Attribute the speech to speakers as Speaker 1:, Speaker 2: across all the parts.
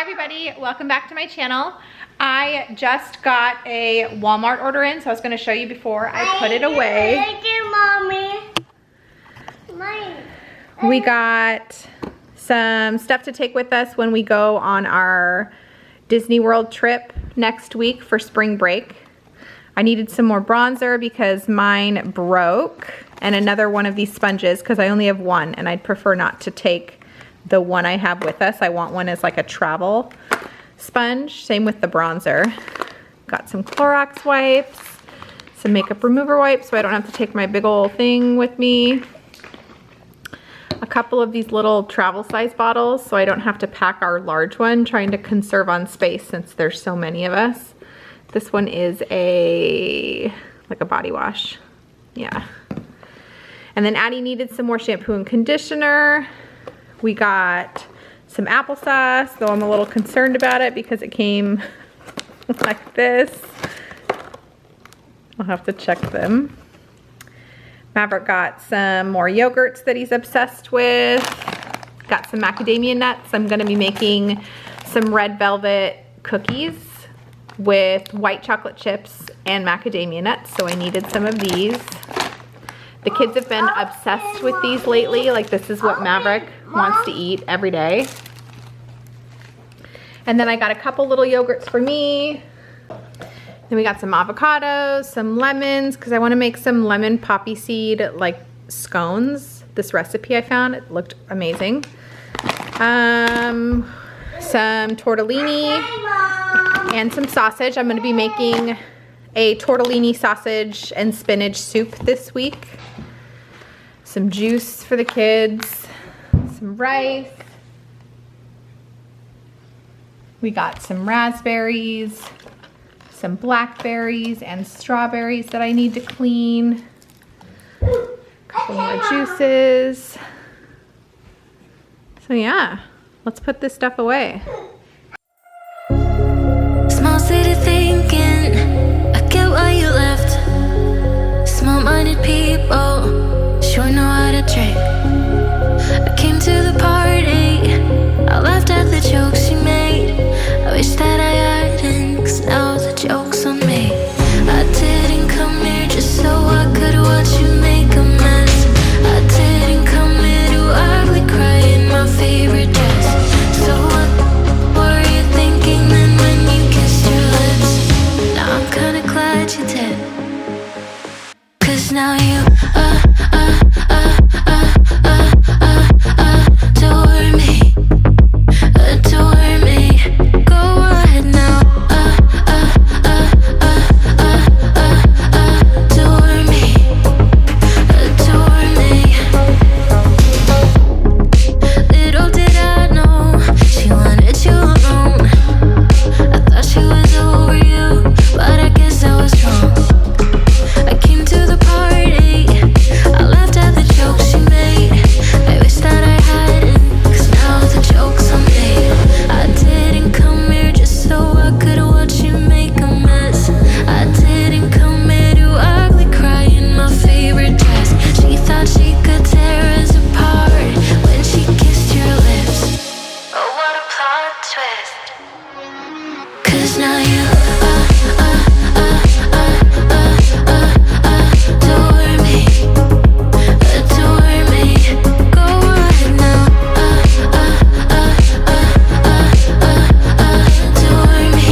Speaker 1: Hi everybody, welcome back to my channel. I just got a Walmart order in, so I was going to show you before I put it away.
Speaker 2: Thank you, Mommy.
Speaker 1: We got some stuff to take with us when we go on our Disney World trip next week for spring break. I needed some more bronzer because mine broke, and another one of these sponges because I only have one and I'd prefer not to take the one I have with us. I want one as like a travel sponge. Same with the bronzer. Got some Clorox wipes, some makeup remover wipes so I don't have to take my big old thing with me. A couple of these little travel size bottles so I don't have to pack our large one, trying to conserve on space since there's so many of us. This one is like a body wash. Yeah. And then Addie needed some more shampoo and conditioner. We got some applesauce, though I'm a little concerned about it because it came like this. I'll have to check them. Maverick got some more yogurts that he's obsessed with. Got some macadamia nuts. I'm gonna be making some red velvet cookies with white chocolate chips and macadamia nuts, so I needed some of these. The kids have been obsessed with these lately. Like, this is what Maverick wants to eat every day. And then I got a couple little yogurts for me. Then we got some avocados, some lemons, because I want to make some lemon poppy seed like scones. This recipe I found, it looked amazing. Some tortellini and some sausage. I'm going to be making a tortellini sausage and spinach soup this week. Some juice for the kids, some rice. We got some raspberries, some blackberries and strawberries that I need to clean. A couple more juices. So yeah, let's put this stuff away.
Speaker 3: Small city thinking, I get why you left. Small-minded people sure know how to drink. I came to the party, I laughed at the jokes she made. I wish that I hadn't, 'cause now the joke's on me. I didn't come here just so I could watch you make a mess. I didn't come here to ugly cry in my favorite dress. So what were you thinking then when you kissed your lips? Now I'm kinda glad you did, 'cause now you adore me, adore me. Go ahead now, adore me, adore me. Little did I know she wanted you alone. I thought she was over you, but I guess I was wrong. I came to the party, I laughed at the jokes she made. I wish that I hadn't, 'cause now the joke's on me. I didn't come here just so I could watch you make a mess. I didn't come here to ugly cry in my favorite dress. She thought she could tear us apart when she kissed your lips. Oh, what a plot twist. 'Cause now you adore me, adore me. Go ahead now, adore me,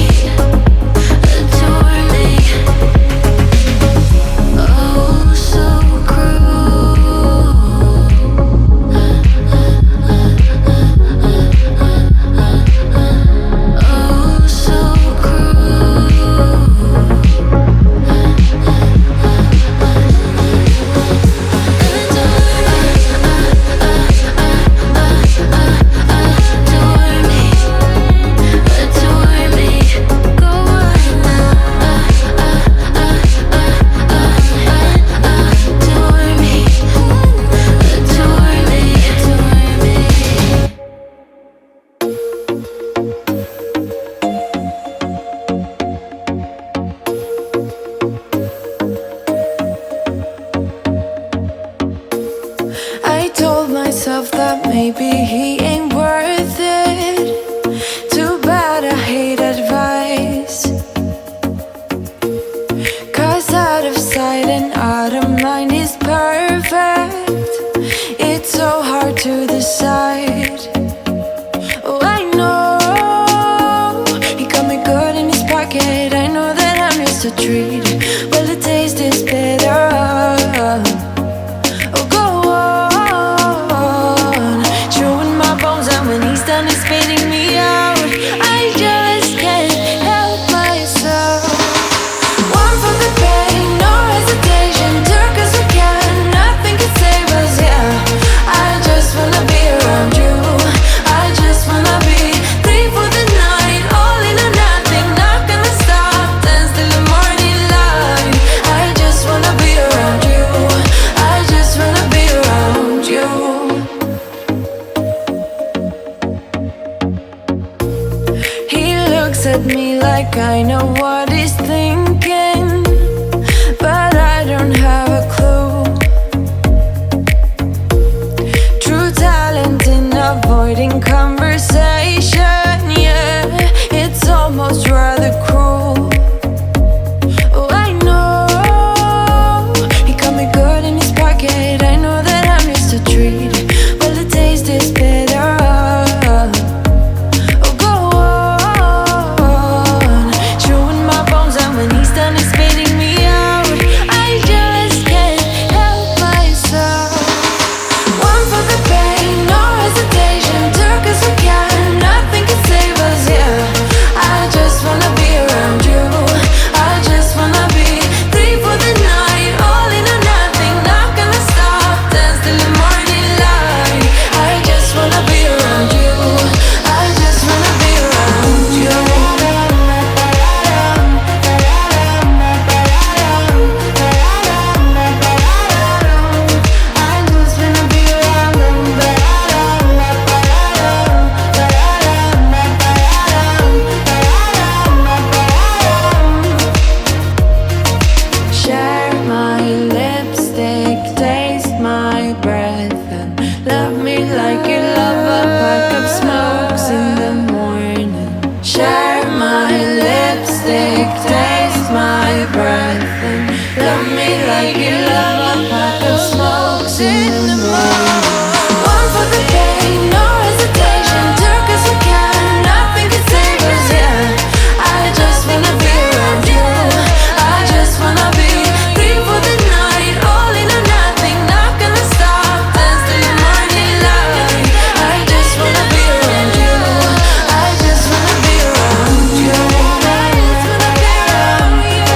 Speaker 3: adore me. Oh, so cruel. Oh, so cruel. Adore me, adore me. Go ahead now, adore me, adore me, adore me. I told myself that maybe he ain't worth it. Too is perfect. It's so hard to decide. Oh, I know he got me good in his pocket. I know that I'm just a treat. Well, the taste is better. Oh, go on, chewing my bones, and when he's done, he's spitting me out. I just can't help myself. One for the pain, no hesitation. Two 'cause we can, nothing can save us, yeah. I just wanna be around you. I just wanna be three for the night, all in or nothing. Not gonna stop, dance till the morning light. I just wanna be around you. I just wanna be around you. He looks at me like I know what he's thinking, but I don't have a clue. True talent in avoiding conversation, yeah. It's almost rather cruel. Oh, I know he got me good in his pocket. I know that I'm just a treat. Well, the taste is better. Oh, go on, chewing my bones, and when he's done, he's spitting me out. I just can't help myself. One for the pain, no hesitation. Two 'cause we can, nothing can save us, yeah. I just wanna be around you. I just wanna be three for the night, all in or nothing. Not gonna stop, dance till the morning light. I just wanna be around you. I just wanna be around you. I just wanna be Share my lipstick, taste my breath, and love me like you love a pack of smokes in the morning. Share my lipstick, taste my breath, and love me like you love a pack of smokes in the morning. One for the pain, no hesitation. Two 'cause we can, nothing can save us, yeah. I just wanna be around you. I just wanna be three for the night, all in or nothing. Not gonna stop, dance till the morning light. I just wanna be around you. I just wanna be around you. I just wanna be around you.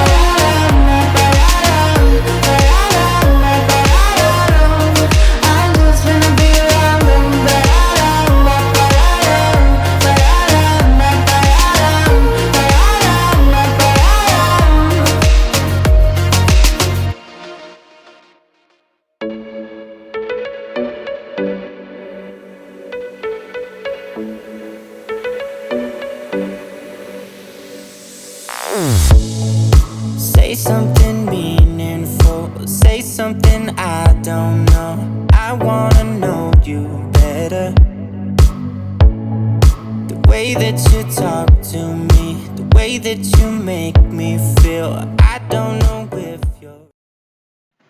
Speaker 3: I just wanna be around you.
Speaker 2: Say something meaningful, say something I don't know. I wanna know you better. The way that you talk to me, the way that you make me feel. I don't know if you're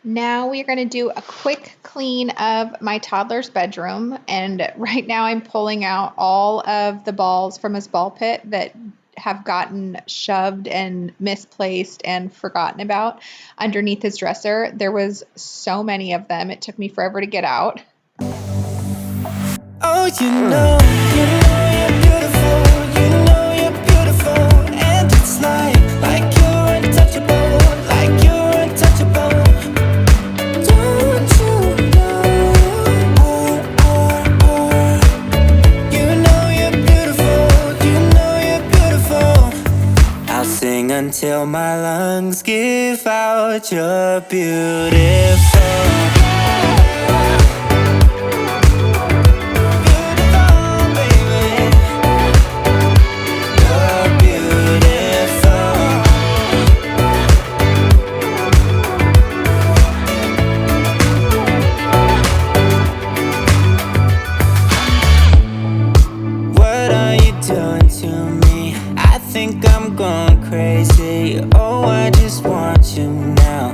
Speaker 1: Now we are going to do a quick clean of my toddler's bedroom, and right now I'm pulling out all of the balls from his ball pit that have gotten shoved and misplaced and forgotten about underneath his dresser. There was so many of them, it took me forever to get out.
Speaker 2: Oh, you know you're beautiful, you know you're beautiful, and it's like you're untouchable, like you're untouchable. Don't you know? You know you're beautiful, you know you're beautiful. I'll sing until my lungs give out. You're beautiful. crazy. Oh, I just want you now.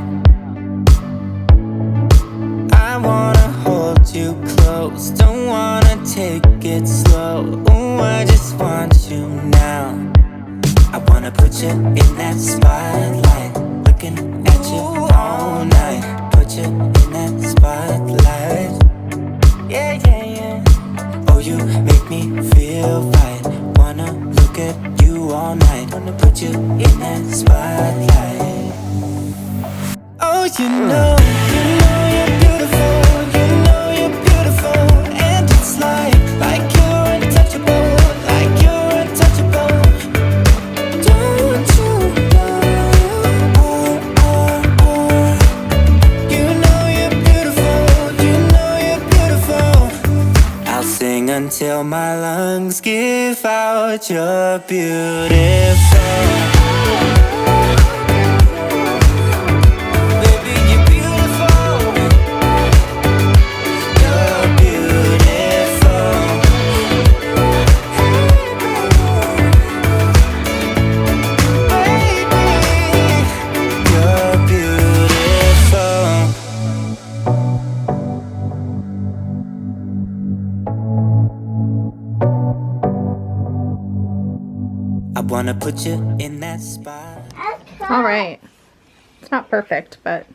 Speaker 2: close. Don't wanna take it slow. Ooh, I just want you now. I wanna put you in that spotlight, looking at you all night. Put you in that spotlight. Yeah, yeah, yeah. Oh, you make me feel right. Wanna look at you all night. Wanna put you in that spotlight. Oh, you know you're beautiful. You know you're beautiful. And it's like you're untouchable. Like you're untouchable. Don't you know? You know you're beautiful. You know you're beautiful. I'll sing until my lungs give out. You're beautiful. Baby, you're beautiful. You're beautiful. Baby, you're beautiful. I wanna put you in that spot.
Speaker 1: All right. It's not perfect, but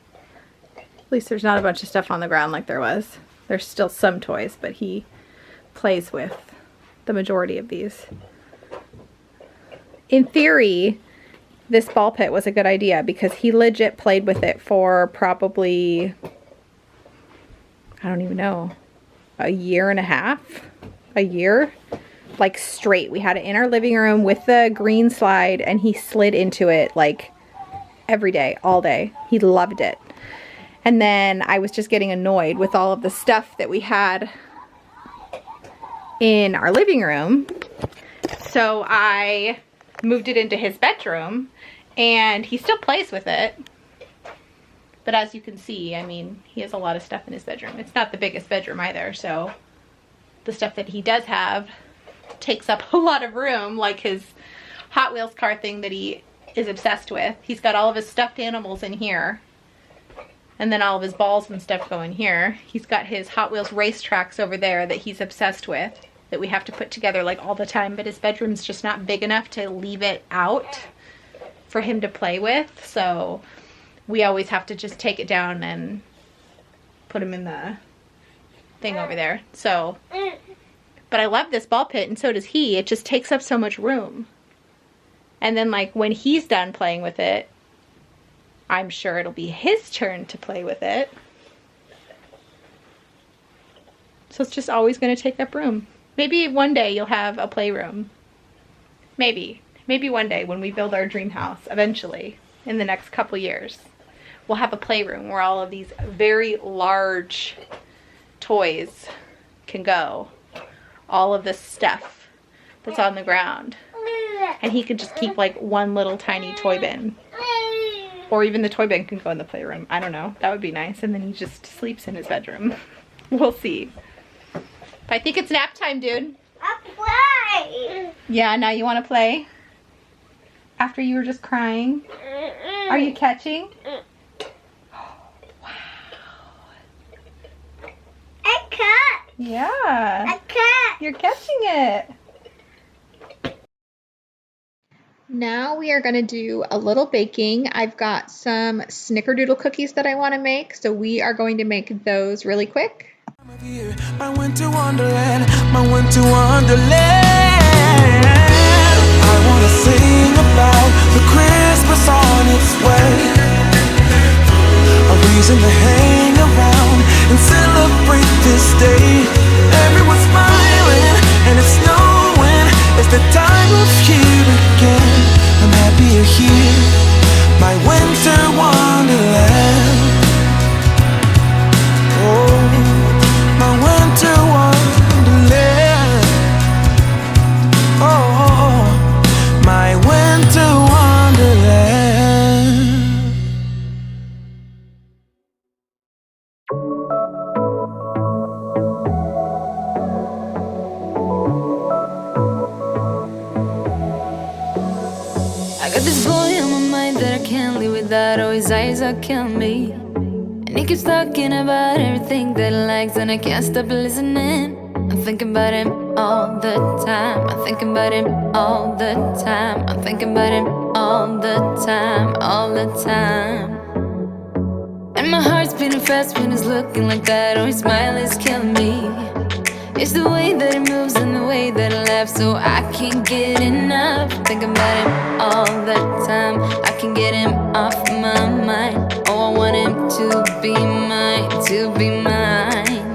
Speaker 1: at least there's not a bunch of stuff on the ground like there was. There's still some toys, but he plays with the majority of these. In theory, this ball pit was a good idea because he legit played with it for probably, I don't even know, a year and a half? A year? Like straight. We had it in our living room with the green slide and he slid into it like every day, all day. He loved it. And then I was just getting annoyed with all of the stuff that we had in our living room. So I moved it into his bedroom and he still plays with it. But as you can see, I mean, he has a lot of stuff in his bedroom. It's not the biggest bedroom either, so the stuff that he does have takes up a lot of room, like his Hot Wheels car thing that he is obsessed with. He's got all of his stuffed animals in here. And then all of his balls and stuff go in here. He's got his Hot Wheels racetracks over there that he's obsessed with, that we have to put together like all the time, but his bedroom's just not big enough to leave it out for him to play with. So we always have to just take it down and put him in the thing over there. So, but I love this ball pit and so does he. It just takes up so much room. And then like when he's done playing with it, I'm sure it'll be his turn to play with it. So it's just always going to take up room. Maybe one day you'll have a playroom. Maybe. Maybe one day when we build our dream house, eventually, in the next couple years, we'll have a playroom where all of these very large toys can go. All of this stuff that's on the ground. And he could just keep like one little tiny toy bin. Or even the toy bin can go in the playroom. I don't know. That would be nice. And then he just sleeps in his bedroom. We'll see. But I think it's nap time, dude.
Speaker 4: I'll play.
Speaker 1: Yeah, now you want to play? After you were just crying? Are you catching? Wow.
Speaker 4: A cat.
Speaker 1: Yeah.
Speaker 4: A cat.
Speaker 1: You're catching it. Now we are going to do a little baking. I've got some snickerdoodle cookies that I want to make, so we are going to make those really quick.
Speaker 2: My winter wonderland, my winter wonderland. I wanna sing about the Christmas on its way. A reason to hang around and celebrate this day. Everyone's smiling and it's snowing. It's the time of year again. I'm happy you're here, my winter wonderland. Oh, my winter wonderland. Oh, my winter wonderland.
Speaker 3: I got this boy on my mind that I can't live without. Oh, his eyes are killing me. And And he keeps talking about everything that he likes, and I can't stop listening. I'm thinking about him all the time. I'm thinking about him all the time. I'm thinking about him all the time, all the time. And my heart's beating fast when he's looking like that. Oh, his smile is killing me. It's the way that he moves and the way that he laughs, so I can't get enough. Thinking about him all the time. I can't get him off my mind. Oh, I want him to be mine, to be mine.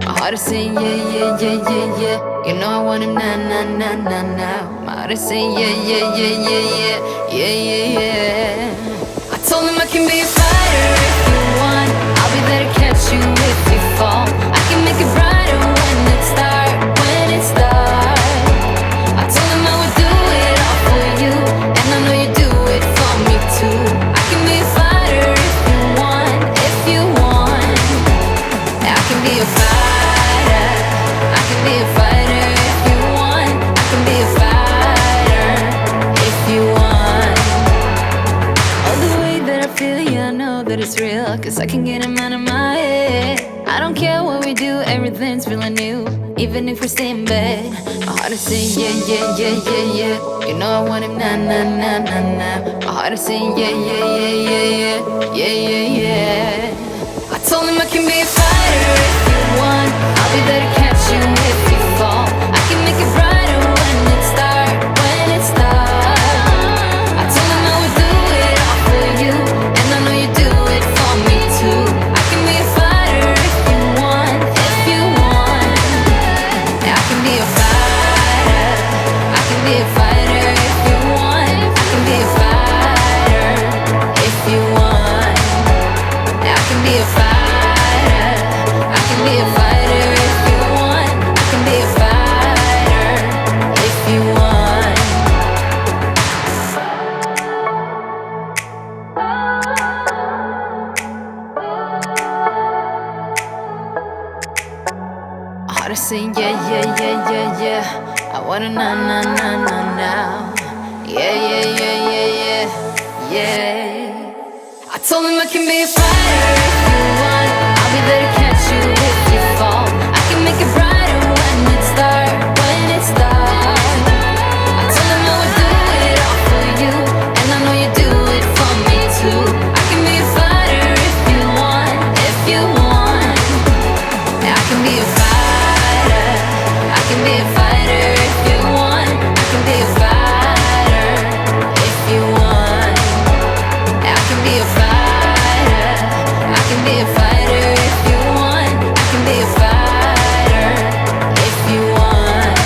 Speaker 3: My heart is saying yeah, yeah, yeah, yeah, yeah. You know I want him now, now, now, now, now. My heart is saying yeah, yeah, yeah, yeah, yeah, yeah, yeah, yeah. I told him I can be a fighter if you want. I'll be there to catch you if you fall. I can make it brighter when it's dark, when it's dark. I told him I would do it all for you, and I know you do it for me too. I can be a fighter if you want, if you want. I can be a fighter. I can be a fighter if you want. I can be a fighter if you want. All the way that I feel, yeah, I know that it's real, 'cause I can get him out of my head. I don't care what we do, everything's feeling new, even if we stay in bed. My heart is saying yeah, yeah, yeah, yeah, yeah. You know I want him now, now, now, now, now. My heart is saying yeah, yeah, yeah, yeah, yeah, yeah, yeah, yeah. I told him I can be a fighter if you want. I'll be there to catch you if you fall. I can make it brighter when it's dark, when it's dark. I told him I would do it all for you, and I know you do it for me too. I can be a fighter if you want, if you want. I can be a fighter. I can be a fighter if you want. I can be a fighter if you want. I can be a fighter. I can be a fighter if you want. I can be a fighter if you want. My heart is saying yeah, yeah, yeah, yeah, yeah. I wanna now, now, now, now, now. Yeah, yeah, yeah, yeah, yeah, yeah. I told him I can be a fighter if you want. I'll be there to catch you if you fall. I can make it brighter when it's dark, when it's dark. I told him I would do it all for you, and I know you do it for me too. I can be a fighter if you want, if you want. I can be a fighter. I can be a fighter if you want. I can be a fighter if you want. I can be a fighter. I can be a fighter if you want. I can be a fighter if you want.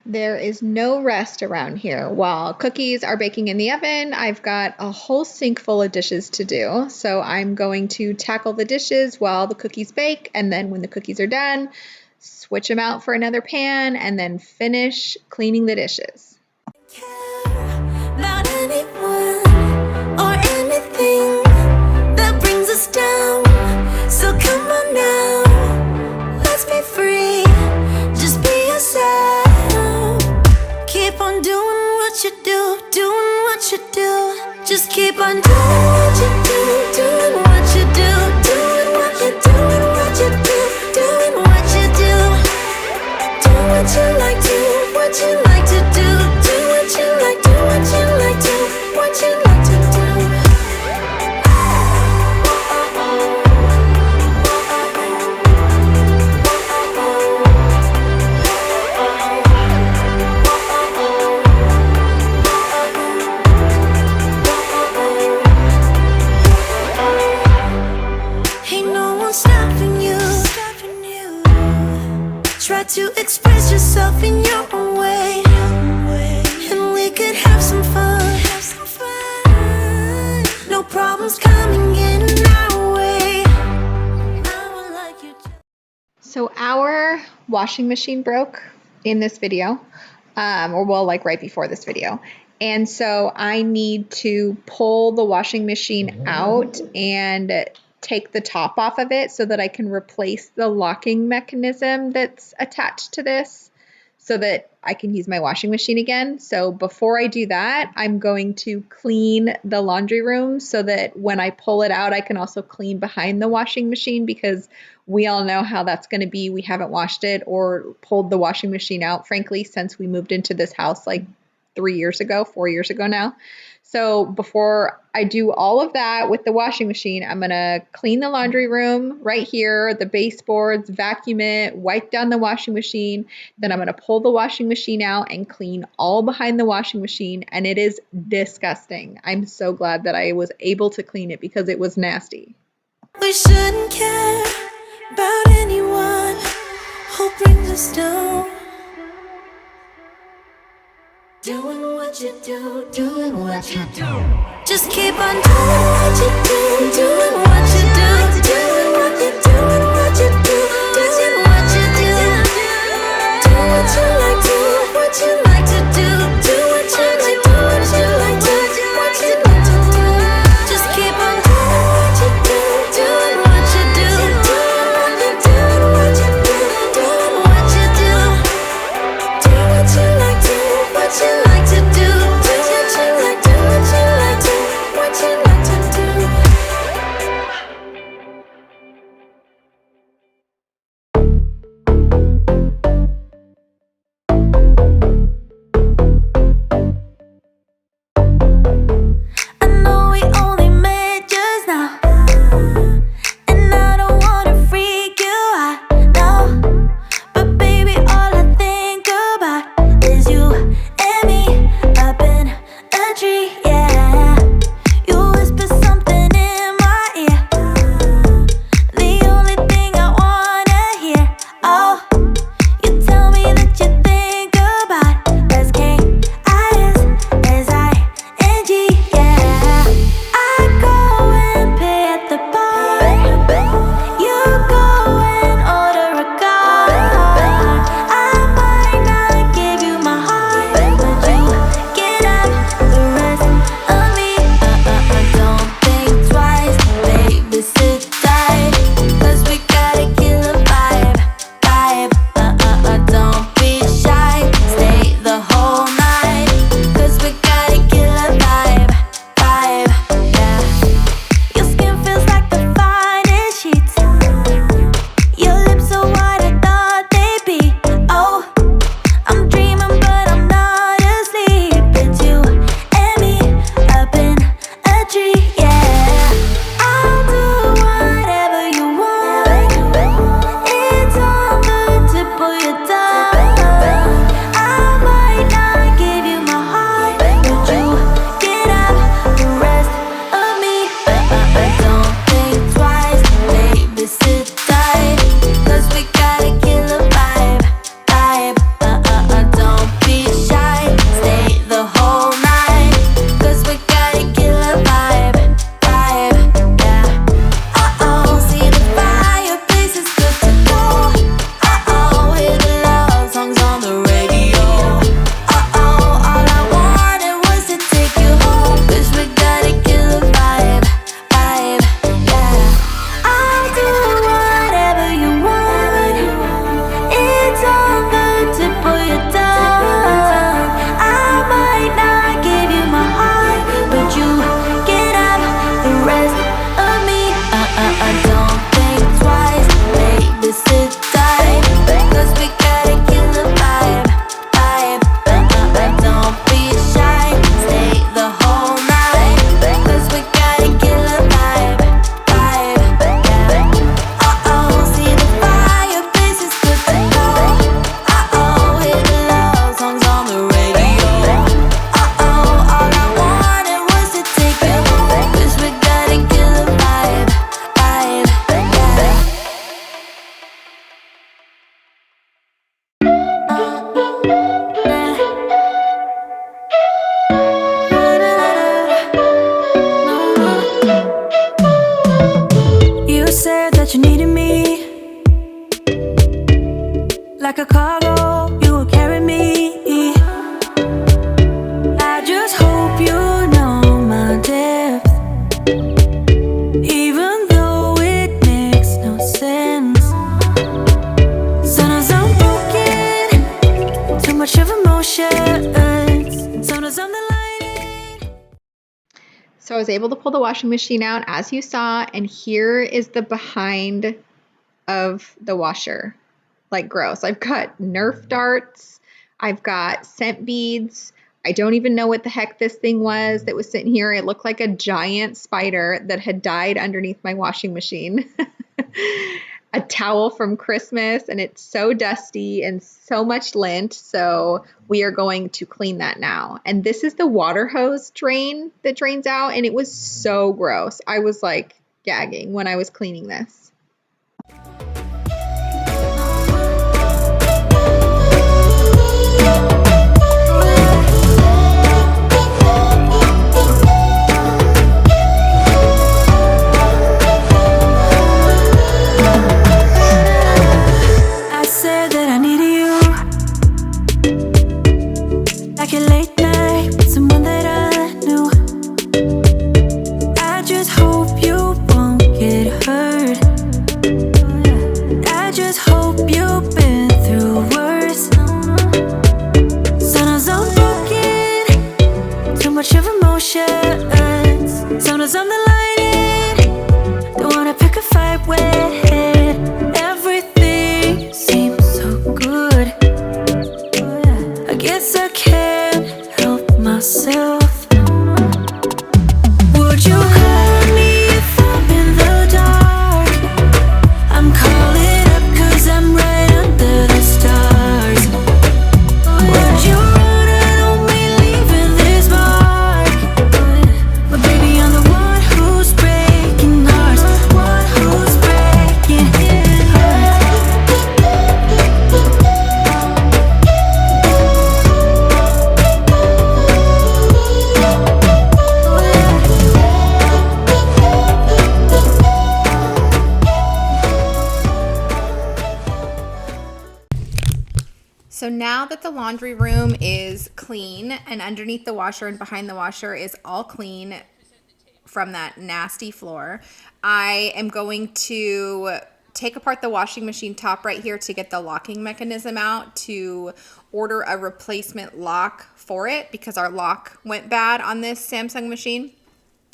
Speaker 1: There is no rest around here. While cookies are baking in the oven, I've got a whole sink full of dishes to do. So I'm going to tackle the dishes while the cookies bake, and then when the cookies are done, switch them out for another pan, and then finish cleaning the dishes.
Speaker 3: About anyone or anything that brings us down. So come on now, let's be free. Just be yourself. Keep on doing what you do, doing what you do. Just keep on doing what you do, doing what you do, doing what you do, doing what you do, doing what you do. Do what you like, do what you like to do, do what you like, do what you like, do what you like to do. Ain't no one stopping you. Try to express yourself in your own way, and we could have some fun. No problems coming in our way. I would like you to.
Speaker 1: So our washing machine broke in this video, or well, like right before this video. And so I need to pull the washing machine out and take the top off of it so that I can replace the locking mechanism that's attached to this. so that I can use my washing machine again. So before I do that, I'm going to clean the laundry room so that when I pull it out, I can also clean behind the washing machine, because we all know how that's going to be. We haven't washed it or pulled the washing machine out, frankly, since we moved into this house like 4 years ago now. So before I do all of that with the washing machine, I'm going to clean the laundry room right here, the baseboards, vacuum it, wipe down the washing machine. Then I'm going to pull the washing machine out and clean all behind the washing machine. And it is disgusting. I'm so glad that I was able to clean it because it was nasty.
Speaker 3: We shouldn't care about anyone who brings us down. Doing what you do, doing what you do. Just keep on doing what you do, doing what you do, doing what you do, doing what you do, doing what you do. Do what you like, do what you like to do, do what you like, do what you like to do, what you like to do. Just keep on doing what you do, doing what you do, doing what you do, what you do, doing what you do. Do what you like, do what you like to do, do what you like, do what you like to, what you like to do.
Speaker 1: I was able to pull the washing machine out as you saw, and here is the behind of the washer. Like gross. I've got Nerf darts. I've got scent beads. I don't even know what the heck this thing was that was sitting here. It looked like a giant spider that had died underneath my washing machine. A towel from Christmas, and it's so dusty and so much lint. So we are going to clean that now. And this is the water hose drain that drains out, and it was so gross. I was like gagging when I was cleaning this.
Speaker 3: Sometimes I'm the lighting, don't wanna pick a fight with everything seems so good. I guess I can't help myself. Would you call me if I'm in the dark? I'm calling up 'cause I'm right under the stars. Would you run on me leaving this mark? But baby, I'm the one who's breaking hearts, one who's breaking hearts.
Speaker 1: So now that the laundry room is clean and underneath the washer and behind the washer is all clean from that nasty floor, I am going to take apart the washing machine top right here to get the locking mechanism out to order a replacement lock for it because our lock went bad on this Samsung machine.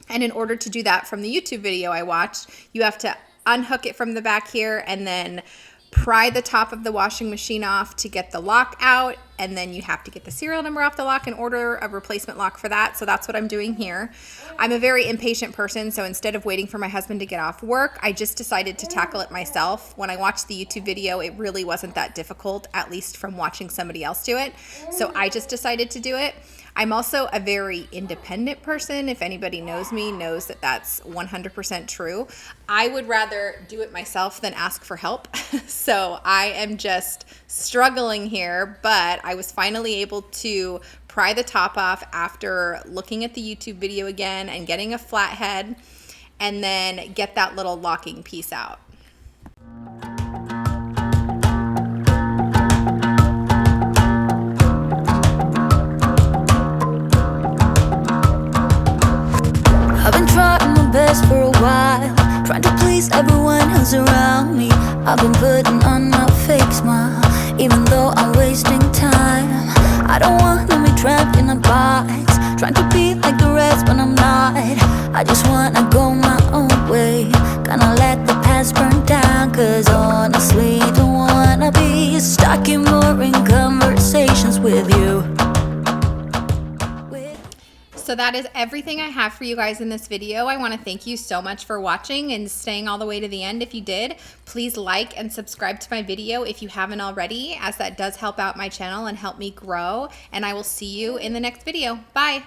Speaker 1: And in order to do that from the YouTube video I watched, you have to unhook it from the back here and then pry the top of the washing machine off to get the lock out, and then you have to get the serial number off the lock and order a replacement lock for that. So that's what I'm doing here. I'm a very impatient person, so instead of waiting for my husband to get off work, I just decided to tackle it myself. When I watched the YouTube video, it really wasn't that difficult, at least from watching somebody else do it. So I just decided to do it. I'm also a very independent person. If anybody knows me, knows that that's 100% true. I would rather do it myself than ask for help. So I am just struggling here, but I was finally able to pry the top off after looking at the YouTube video again and getting a flathead, and then get that little locking piece out.
Speaker 3: I've been trying my best for a while, trying to please everyone who's around me. I've been putting on a fake smile, even though I'm wasting time. I don't want to be trapped in a box, trying to be like the rest when I'm not. I just wanna go my own way, gonna let the past burn down. 'Cause honestly, don't wanna be stuck in boring conversations with you.
Speaker 1: So that is everything I have for you guys in this video. I want to thank you so much for watching and staying all the way to the end. If you did, please like and subscribe to my video if you haven't already, as that does help out my channel and help me grow. And I will see you in the next video. Bye.